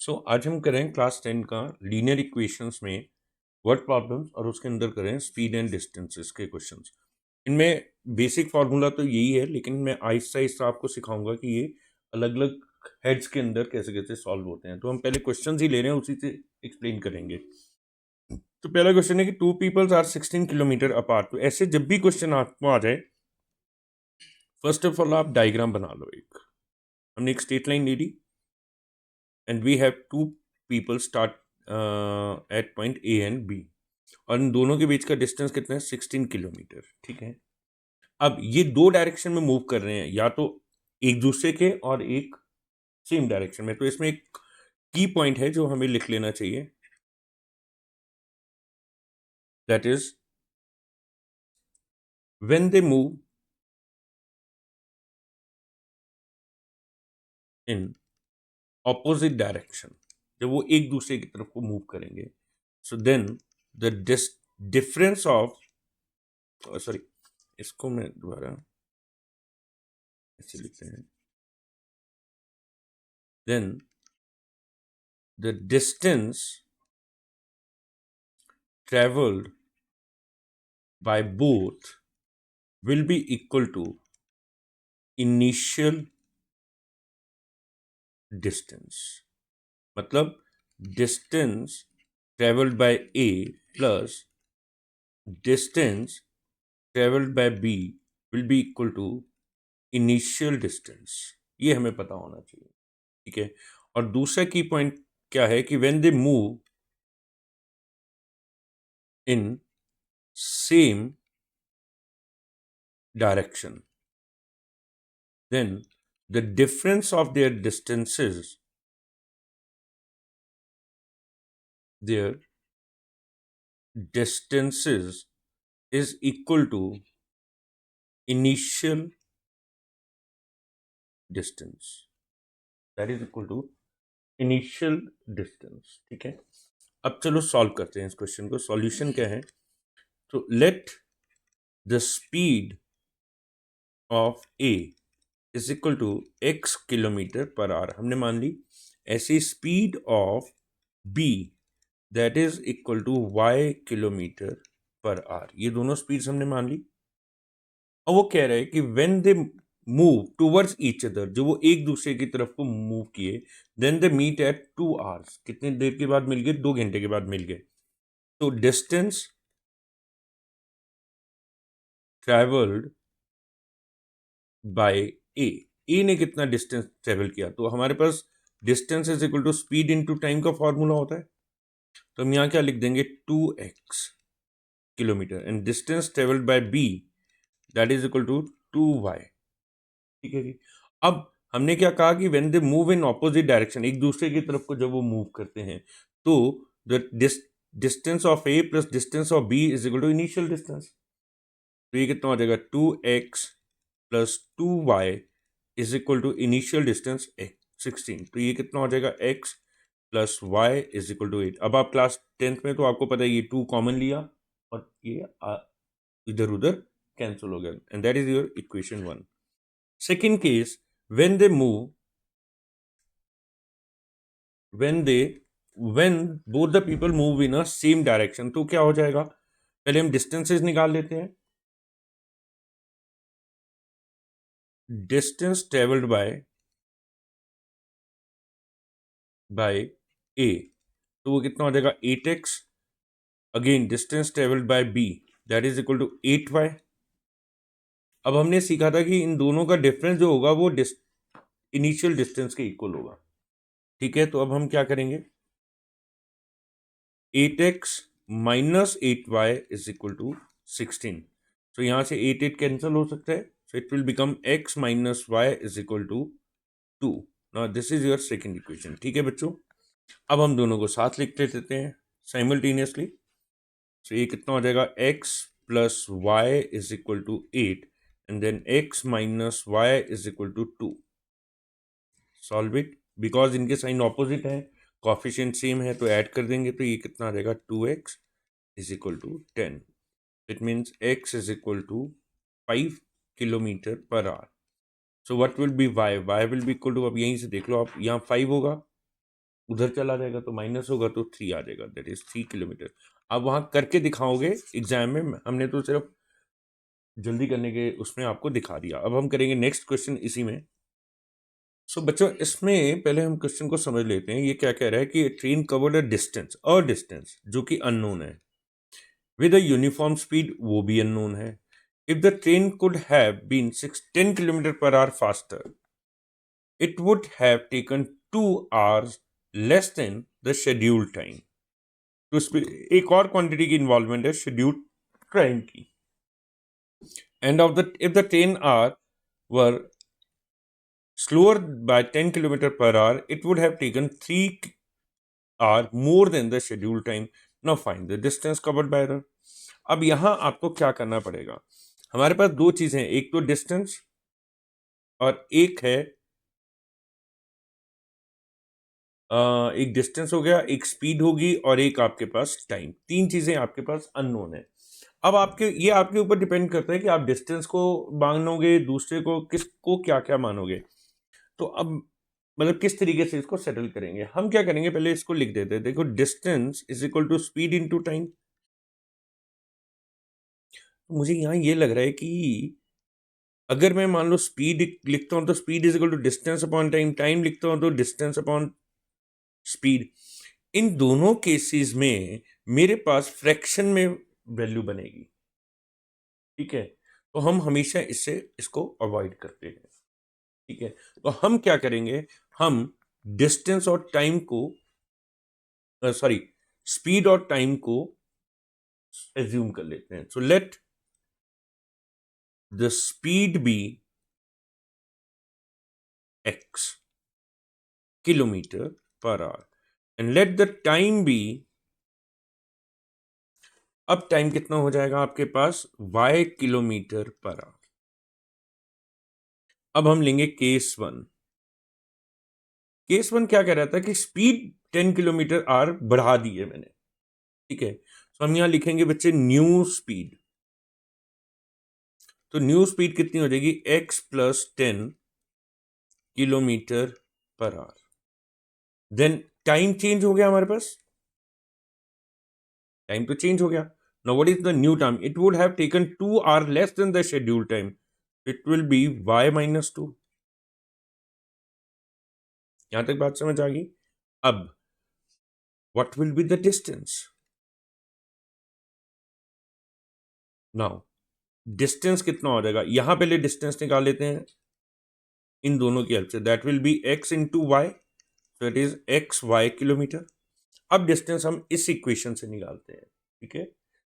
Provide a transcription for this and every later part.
आज हम करें क्लास 10 का लीनियर इक्वेशंस में वर्ड प्रॉब्लम्स और उसके अंदर करें स्पीड एंड डिस्टेंसेस के क्वेश्चंस। इनमें बेसिक फार्मूला तो यही है, लेकिन मैं आहिस्ता आहिस्ता आपको सिखाऊंगा कि ये अलग अलग हेड्स के अंदर कैसे कैसे सॉल्व होते हैं। तो हम पहले क्वेश्चंस ही ले रहे हैं, उसी से एक्सप्लेन करेंगे। तो पहला क्वेश्चन है कि two peoples are 16 kilometre apart. तो ऐसे जब भी क्वेश्चन आपको आ जाए, फर्स्ट ऑफ ऑल आप डायग्राम बना लो। एक हमने एक स्ट्रेट लाइन ले ली and we have two people start at point A and B, और इन दोनों के बीच का डिस्टेंस कितना है? 16 किलोमीटर। ठीक है, अब ये दो डायरेक्शन में मूव कर रहे हैं, या तो एक दूसरे के और एक सेम डायरेक्शन में। तो इसमें एक की पॉइंट है जो हमें लिख लेना चाहिए, that is when they move in opposite direction, जब वो एक दूसरे की तरफ को मूव करेंगे, so then the difference of, sorry इसको मैं दोबारा ऐसे लिखते हैं, then the distance traveled by both will be equal to initial distance। मतलब distance traveled by A plus distance traveled by B will be equal to initial distance। ये हमें पता होना चाहिए। ठीक है, और दूसरा की पॉइंट क्या है कि when they move in same direction, then the difference of their distances, their distances is equal to initial distance, that is equal to initial distance। ठीक है, अब चलो सॉल्व करते हैं इस क्वेश्चन को। सॉल्यूशन क्या है? तो let the speed of A is equal to x kilometre per hour हमने मान ली। ऐसी speed of B that is equal to y kilometre per hour, ये दोनों स्पीड्स हमने मान ली। और वो कह रहे हैं कि when they move towards each other, जो वो एक दूसरे की तरफ को मूव किए, then they meet at 2 hours. कितनी देर के बाद मिल गए? 2 घंटे के बाद मिल गए। तो distance travelled by A, A ने कितना डिस्टेंस ट्रेवल किया? तो हमारे पास distance is equal to speed into time का फॉर्मूला होता है। तो हम यहाँ क्या लिख देंगे? 2x kilometre and distance travelled by B that is equal to 2y। ठीक है जी। अब हमने क्या कहा कि when they move in opposite direction, एक दूसरे की तरफ को जब वो मूव करते हैं, तो the distance of A plus distance of B is equal to initial distance. तो ये कितना हो जाएगा? 2x plus 2y is equal to initial distance 16। तो ये कितना हो जाएगा? x plus y is equal to 8। अब आप क्लास 10th में, तो आपको पता है ये 2 कॉमन लिया और ये इधर उधर कैंसिल हो गया, and that is your equation 1। Second case, when they move, when both the people move in a same direction, तो क्या हो जाएगा? पहले हम डिस्टेंसेस निकाल लेते हैं। डिस्टेंस ट्रेवल्ड बाय ए, तो वो कितना हो जाएगा? 8x। Again distance travelled by B that is equal to 8y। अब हमने सीखा था कि इन दोनों का डिफरेंस जो होगा वो इनिशियल डिस्टेंस के इक्वल होगा। ठीक है, तो अब हम क्या करेंगे? 8x minus 8y is equal to 16। तो यहां से 8 कैंसिल हो सकता है, so it will become x minus y is equal to 2। Now this is your second equation. ठीक है बच्चों, अब हम दोनों को साथ लिख लेते हैं साइमल्टेनियसली। सो ये कितना हो जाएगा? x plus y is equal to 8 and then x minus y is equal to 2। Solve it, because इनके साइन ऑपोजिट है, कोफिशिएंट सेम है, तो ऐड कर देंगे। तो ये कितना आ जाएगा? 2x is equal to 10। It means x is equal to 5 kilometre per hour. So what will be y? y will be equal to, अब यहीं से देख लो आप, यहाँ 5 होगा, उधर चला जाएगा तो माइनस होगा तो 3 आ जाएगा, दैट इज 3 किलोमीटर। आप वहां करके दिखाओगे एग्जाम में, हमने तो सिर्फ जल्दी करने के उसमें आपको दिखा दिया। अब हम करेंगे नेक्स्ट क्वेश्चन इसी में। सो बच्चों, इसमें पहले हम क्वेश्चन को समझ लेते हैं। ये क्या कह रहा है कि ट्रेन कवर्ड अ डिस्टेंस जो कि अननोन है, विद अ यूनिफॉर्म स्पीड, वो भी अननोन है। If the train could have been 10 kilometre per hour faster, it would have taken 2 hours less than the scheduled time। तो इसमें एक और क्वांटिटी की इन्वॉल्वमेंट है शेड्यूल्ड टाइम की। End of the if the 10 hour were slower by 10 kilometer per hour, it would have taken 3 hour more than the scheduled time। Now find the distance covered by the। अब यहां आपको क्या करना पड़ेगा, हमारे पास दो चीजें हैं, एक तो डिस्टेंस और एक है एक डिस्टेंस हो गया, एक स्पीड होगी और एक आपके पास टाइम। तीन चीजें आपके पास अननोन है। अब ये आपके ऊपर डिपेंड करता है कि आप डिस्टेंस को मानोगे, दूसरे को किसको क्या क्या मानोगे। तो अब मतलब किस तरीके से इसको सेटल करेंगे, हम क्या करेंगे, पहले इसको लिख देते हैं। देखो, distance is equal to speed into time. मुझे यहां ये लग रहा है कि अगर मैं मान लो स्पीड लिखता हूं तो speed is equal to distance upon time, time लिखता हूं तो डिस्टेंस अपॉन स्पीड। इन दोनों केसेस में मेरे पास फ्रैक्शन में वैल्यू बनेगी, ठीक है। तो हम हमेशा इसको अवॉइड करते हैं, ठीक है। तो हम क्या करेंगे, हम डिस्टेंस और टाइम को सॉरी स्पीड और टाइम को एज्यूम कर लेते हैं। So let the speed be x kilometre per hour and let the time be, अब टाइम कितना हो जाएगा आपके पास, y किलोमीटर पर आवर। अब हम लेंगे केस वन। केस वन क्या कह रहा था कि स्पीड 10 किलोमीटर आवर बढ़ा दी है मैंने, ठीक है। तो हम यहां लिखेंगे बच्चे न्यू स्पीड। तो न्यू स्पीड कितनी हो जाएगी, x plus 10 kilometre per hour. Then time change हो गया हमारे पास, टाइम तो चेंज हो गया। Now what is the new time, it would have taken 2 hour less than the schedule time, it will be y minus 2। यहां तक बात समझ आ गई। अब what will be the distance, now distance कितना हो जाएगा, यहां पहले डिस्टेंस निकाल लेते हैं इन दोनों की हेल्प से। That will be x into Y, तो it is X Y kilometre. अब डिस्टेंस हम इस इक्वेशन से निकालते हैं, ठीक है,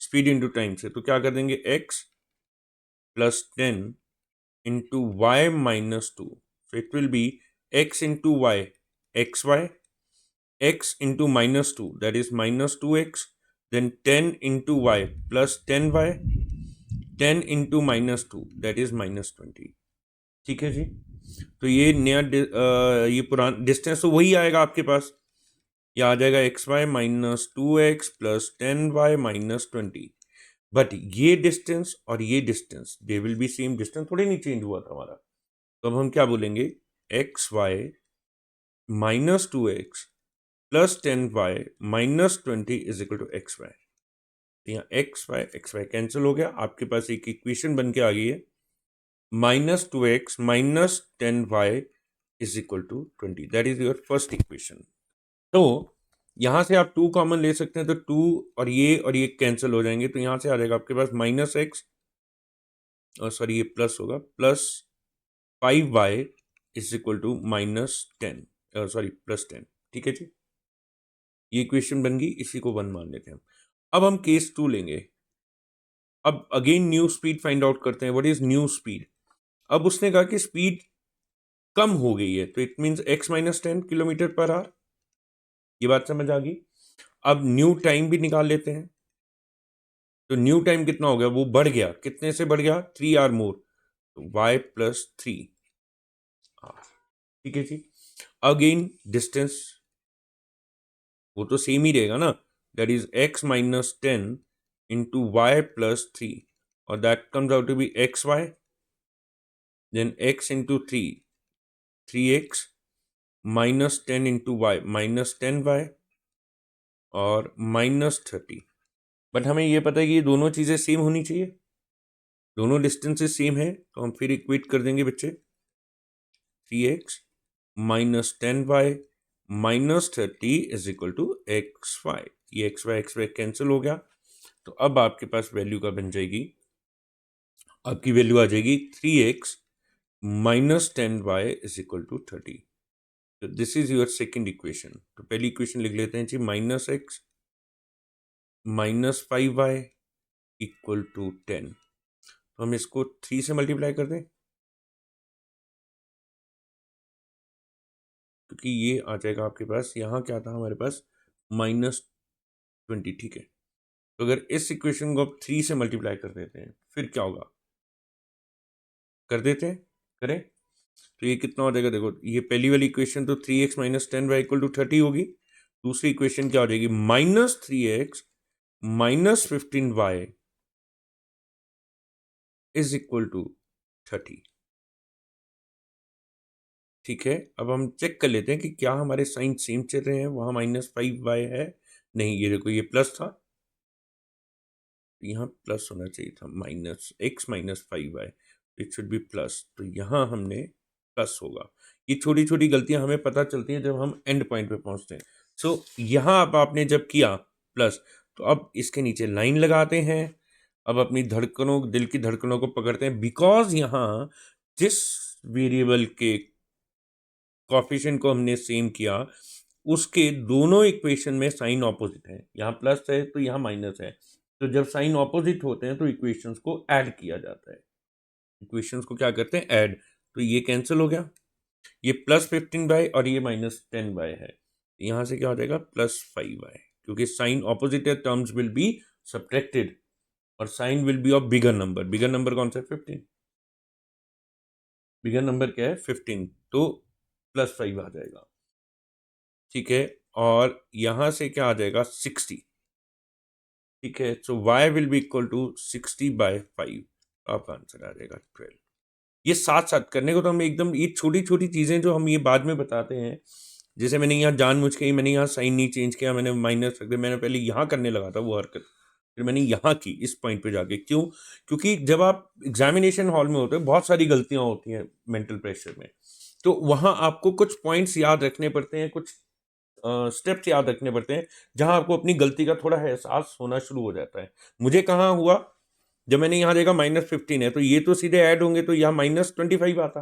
स्पीड इंटू टाइम से। तो क्या कर देंगे, x plus 10 into y minus 2, so it will be x into y, xy, x into minus 2, that is minus 2x, then 10 into y plus 10y, 10 into minus 2, that is minus 20। ठीक है जी। तो ये नया ये पुराना डिस्टेंस तो वही आएगा आपके पास, ये आ जाएगा x y minus 2x plus 10y minus 20। But ये डिस्टेंस और ये distance they will be same distance, थोड़ी नहीं चेंज हुआ था हमारा। तो अब हम क्या बोलेंगे, x y minus 2x plus 10y minus 20 is equal to x y. यहाँ एक्स वाई कैंसिल हो गया, आपके पास एक इक्वेशन बन के आ गई है, minus 2x minus 10y is equal to 20। That is your first equation. तो यहां से आप 2 कॉमन ले सकते हैं, तो 2 और ये कैंसिल हो जाएंगे, तो यहां से आ जाएगा आपके पास माइनस एक्स, और सॉरी ये प्लस होगा, plus 5y is equal to minus 10, sorry plus 10। ठीक है जी, ये इक्वेशन बन गई, इसी को 1 मान लेते हैं हम। अब हम केस 2 लेंगे। अब again new speed find out करते हैं, व्हाट इज न्यू स्पीड। अब उसने कहा कि स्पीड कम हो गई है, तो it means x minus 10 kilometre per hour. ये बात समझ आ गई। अब न्यू टाइम भी निकाल लेते हैं। तो न्यू टाइम कितना हो गया, वो बढ़ गया, कितने से बढ़ गया, 3 hour मोर, तो y प्लस 3 आर। ठीक है जी। अगेन डिस्टेंस वो तो सेम ही रहेगा ना, that is x minus 10 into y plus 3, और that comes out to be x y, then x into 3, 3x, -10 into y -10y और -30। बट हमें ये पता है कि ये दोनों चीज़ें सेम होनी चाहिए, दोनों डिस्टेंसेस सेम है, तो हम फिर इक्वेट कर देंगे बच्चे 3x -10y -30 is equal to xy। ये xy कैंसिल हो गया, तो अब आपके पास वैल्यू का बन जाएगी, आपकी वैल्यू आ जाएगी 3x -10y is equal to 30। तो this is your second equation. तो पहली इक्वेशन लिख लेते हैं जी, -x -5y इक्वल टू 10। तो हम इसको 3 से मल्टीप्लाई कर दें, क्योंकि ये आ जाएगा आपके पास, यहाँ क्या था हमारे पास -20, ठीक है। तो अगर इस इक्वेशन को आप 3 से मल्टीप्लाई कर देते हैं फिर क्या होगा, कर देते हैं, करें। तो ये कितना हो जाएगा, देखो ये पहली वाली इक्वेशन तो 3x -10y इक्वल टू 30 होगी। दूसरी इक्वेशन क्या हो जाएगी, -3x -15y is equal to 30। ठीक है, अब हम चेक कर लेते हैं कि क्या हमारे साइन सेम चल रहे हैं, वहां -5y है, नहीं, ये देखो ये प्लस था, यहाँ प्लस होना चाहिए था, -x -5y, it should be plus, तो यहाँ हमने प्लस होगा। ये छोटी छोटी गलतियां हमें पता चलती हैं जब हम एंड पॉइंट पे पहुंचते हैं। सो यहाँ अब आपने जब किया प्लस, तो अब इसके नीचे लाइन लगाते हैं, अब अपनी धड़कनों, दिल की धड़कनों को पकड़ते हैं, बिकॉज यहाँ जिस वेरिएबल के कॉफिशिएंट को हमने सेम किया उसके दोनों इक्वेशन में साइन ऑपोजिट है, यहाँ प्लस है तो यहाँ माइनस है, तो जब साइन ऑपोजिट होते हैं तो इक्वेशंस को ऐड किया जाता है, इक्वेशंस को क्या करते हैं, ऐड। तो ये कैंसिल हो गया, ये +15y और ये -10y है, यहाँ से क्या हो जाएगा +5y, क्योंकि साइन ऑपोजिट है, टर्म्स विल बी सब्ट्रैक्टेड और sign will be of bigger number. Bigger number कौन सा है, 15, बिगर नंबर क्या है 15, तो +5 आ जाएगा, ठीक है। और यहां से क्या आ जाएगा 60, ठीक है। So y will be equal to 60/5, आपका आंसर आ जाएगा 12। ये साथ साथ करने को तो हम एकदम, ये छोटी छोटी चीजें जो हम ये बाद में बताते हैं, जैसे मैंने यहाँ जानबूझ के ही मैंने यहाँ साइन नहीं चेंज किया, मैंने माइनस रख दिया, मैंने पहले यहाँ करने लगा था वो हरकत, फिर मैंने यहाँ की इस पॉइंट पे जाके, क्यों, क्योंकि जब आप एग्जामिनेशन हॉल में होते हैं बहुत सारी गलतियां होती हैं मेंटल प्रेशर में, तो वहाँ आपको कुछ पॉइंट्स याद रखने पड़ते हैं, कुछ स्टेप्स याद रखने पड़ते हैं, जहां आपको अपनी गलती का थोड़ा एहसास होना शुरू हो जाता है। मुझे कहाँ हुआ, जब मैंने यहाँ देखा -15 है, तो ये तो सीधे ऐड होंगे, तो यहाँ -25 आता,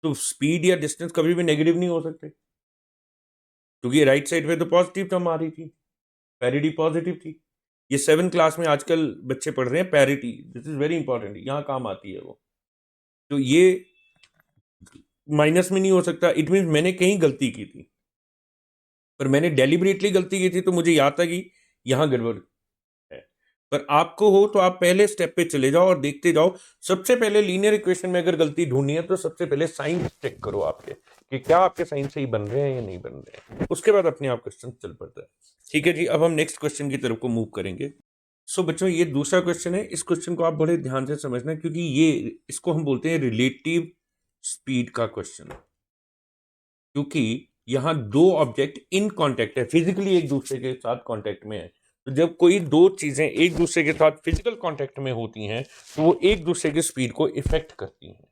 तो स्पीड या डिस्टेंस कभी भी नेगेटिव नहीं हो सकते, क्योंकि राइट साइड पे तो पॉजिटिव टर्म आ रही थी, पैरिटी पॉजिटिव थी। ये 7 क्लास में आजकल बच्चे पढ़ रहे हैं parity, this is very important, यहाँ काम आती है वो। तो ये माइनस में नहीं हो सकता, इट मीन मैंने कहीं गलती की थी, पर मैंने डेलिबरेटली गलती की थी, तो मुझे याद था कि यहाँ गड़बड़ है। पर आपको हो तो आप पहले स्टेप पे चले जाओ और देखते जाओ। सबसे पहले लीनियर इक्वेशन में अगर गलती ढूंढनी है तो सबसे पहले साइन चेक करो आपके, कि क्या आपके साइन सही बन रहे हैं या नहीं बन रहे हैं, उसके बाद अपने आप क्वेश्चन चल पड़ता है। ठीक है जी, अब हम नेक्स्ट क्वेश्चन की तरफ को मूव करेंगे। सो बच्चों, ये दूसरा क्वेश्चन है, इस क्वेश्चन को आप बड़े ध्यान से समझना, क्योंकि ये, इसको हम बोलते हैं रिलेटिव स्पीड का क्वेश्चन, क्योंकि यहाँ दो ऑब्जेक्ट इन कांटेक्ट है, फिजिकली एक दूसरे के साथ कांटेक्ट में है। तो जब कोई दो चीजें एक दूसरे के साथ फिजिकल कांटेक्ट में होती हैं तो वो एक दूसरे की स्पीड को इफेक्ट करती हैं।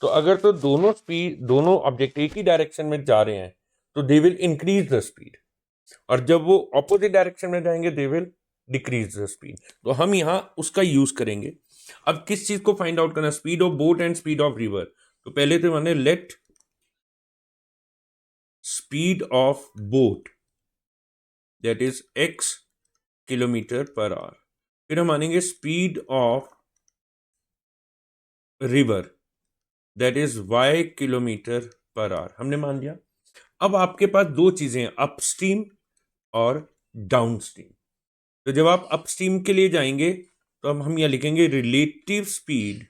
तो अगर तो दोनों ऑब्जेक्ट एक ही डायरेक्शन में जा रहे हैं तो they will increase the speed, और जब वो ऑपोजिट डायरेक्शन में जाएंगे they will decrease the speed. तो हम यहाँ उसका यूज करेंगे। अब किस चीज को फाइंड आउट करना, speed of boat and speed of river. तो पहले तो मैंने late speed of boat that is x km/h, फिर हम मानेंगे speed of river that is y km/h, हमने मान लिया। अब आपके पास दो चीजें हैं, अपस्ट्रीम और डाउनस्ट्रीम। तो जब आप अपस्ट्रीम के लिए जाएंगे तो अब हम यहां लिखेंगे relative speed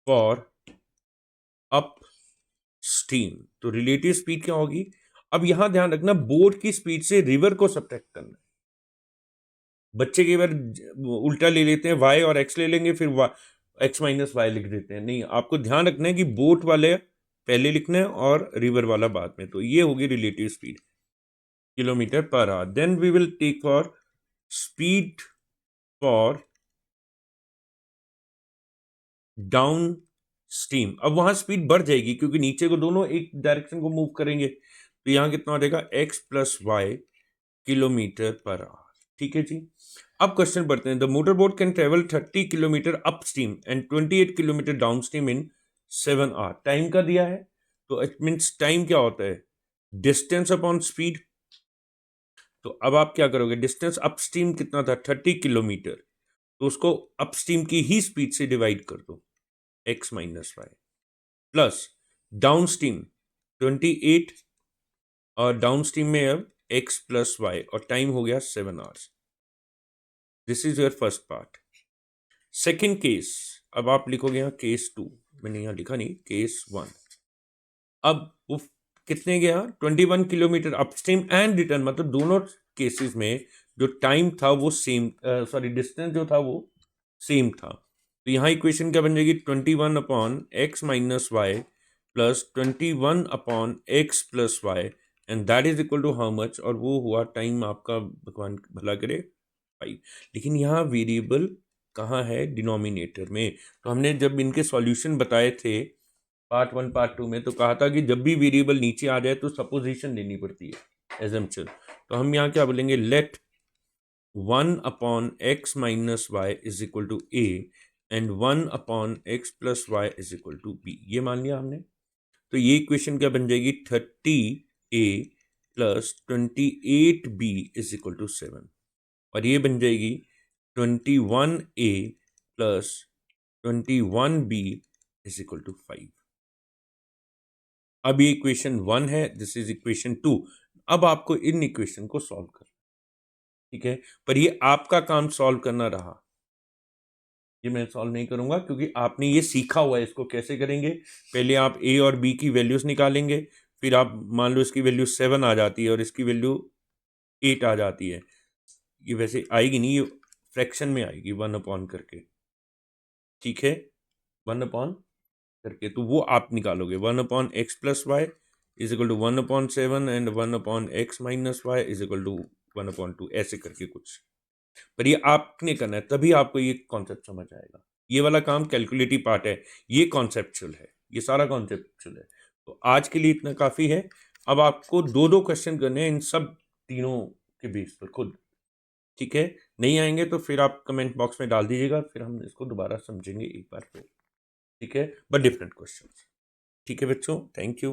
for up stream. तो रिलेटिव स्पीड क्या होगी, अब यहां ध्यान रखना, बोट की स्पीड से रिवर को सब्ट्रैक्ट करना है। बच्चे कई बार उल्टा ले लेते हैं, वाई और एक्स ले लेंगे, फिर x माइनस वाई लिख देते हैं। नहीं, आपको ध्यान रखना है कि बोट वाले पहले लिखना है और रिवर वाला बाद में। तो ये होगी relative speed kilometre per hour. Then we will take for speed for downstream. अब वहां स्पीड बढ़ जाएगी क्योंकि नीचे को दोनों एक डायरेक्शन को मूव करेंगे, तो यहां कितना हो जाएगा x plus y kilometre per hour. ठीक है जी। अब क्वेश्चन पढ़ते हैं। The motor boat can travel 30 kilometre upstream and 28 kilometre downstream in 7 hour. Time का दिया है, तो इट मीन्स टाइम क्या होता है, डिस्टेंस अपॉन स्पीड। तो अब आप क्या करोगे, डिस्टेंस अपस्ट्रीम कितना था 30 किलोमीटर, तो उसको अपस्ट्रीम की ही स्पीड से डिवाइड कर दो x minus y, plus downstream 28 और डाउन स्ट्रीम में अब x प्लस वाई और टाइम हो गया 7 hours. This is your first part. Second case, अब आप लिखोगे यहाँ केस 2, मैंने यहाँ लिखा नहीं, केस 1। अब वो कितने गया 21 किलोमीटर अपस्ट्रीम एंड रिटर्न, मतलब दोनों केसेस में जो टाइम था वो सेम, सॉरी डिस्टेंस जो था वो सेम था। तो यहाँ इक्वेशन क्या बन जाएगी 21 upon x minus y plus 21 upon x plus y and that is equal to how much, और वो हुआ टाइम आपका, भगवान भला करे 5। लेकिन यहाँ वेरिएबल कहाँ है, डिनोमिनेटर में। तो हमने जब इनके सॉल्यूशन बताए थे पार्ट 1 पार्ट 2 में, तो कहा था कि जब भी वेरिएबल नीचे आ जाए तो सपोजिशन लेनी पड़ती है, एजम्पशन। तो हम यहाँ क्या बोलेंगे, let 1 upon x minus y is equal to A and 1 upon x plus y is equal to B, ये मान लिया हमने। तो ये इक्वेशन क्या बन जाएगी 30a plus 28b is equal to 7, और ये बन जाएगी 21a plus 21b is equal to 5। अब ये इक्वेशन 1 है, दिस इज इक्वेशन 2। अब आपको इन इक्वेशन को सॉल्व करना, ठीक है, पर ये आपका काम सॉल्व करना रहा, ये मैं सॉल्व नहीं करूंगा क्योंकि आपने ये सीखा हुआ है। इसको कैसे करेंगे, पहले आप a और b की वैल्यूज निकालेंगे, फिर आप मान लो इसकी वैल्यू 7 आ जाती है और इसकी वैल्यू 8 आ जाती है, ये वैसे आएगी नहीं, ये फ्रैक्शन में आएगी 1 अपॉन करके, ठीक है, 1 अपॉन करके, तो वो आप निकालोगे 1 upon x plus y is equal to 1 upon 7 and 1 upon x minus y is equal to 1 upon 2, ऐसे करके कुछ। पर ये आपने करना है, तभी आपको ये कॉन्सेप्ट समझ आएगा। ये वाला काम कैलकुलेटिव पार्ट है, ये कॉन्सेप्चुअल है, ये सारा कॉन्सेप्चुअल है। तो आज के लिए इतना काफ़ी है। अब आपको 2-2 क्वेश्चन करने हैं इन सब तीनों के बेस पर खुद, ठीक है। नहीं आएंगे तो फिर आप कमेंट बॉक्स में डाल दीजिएगा, फिर हम इसको दोबारा समझेंगे एक बार फिर, ठीक है, बट डिफरेंट क्वेश्चन। ठीक है बच्चों, थैंक यू।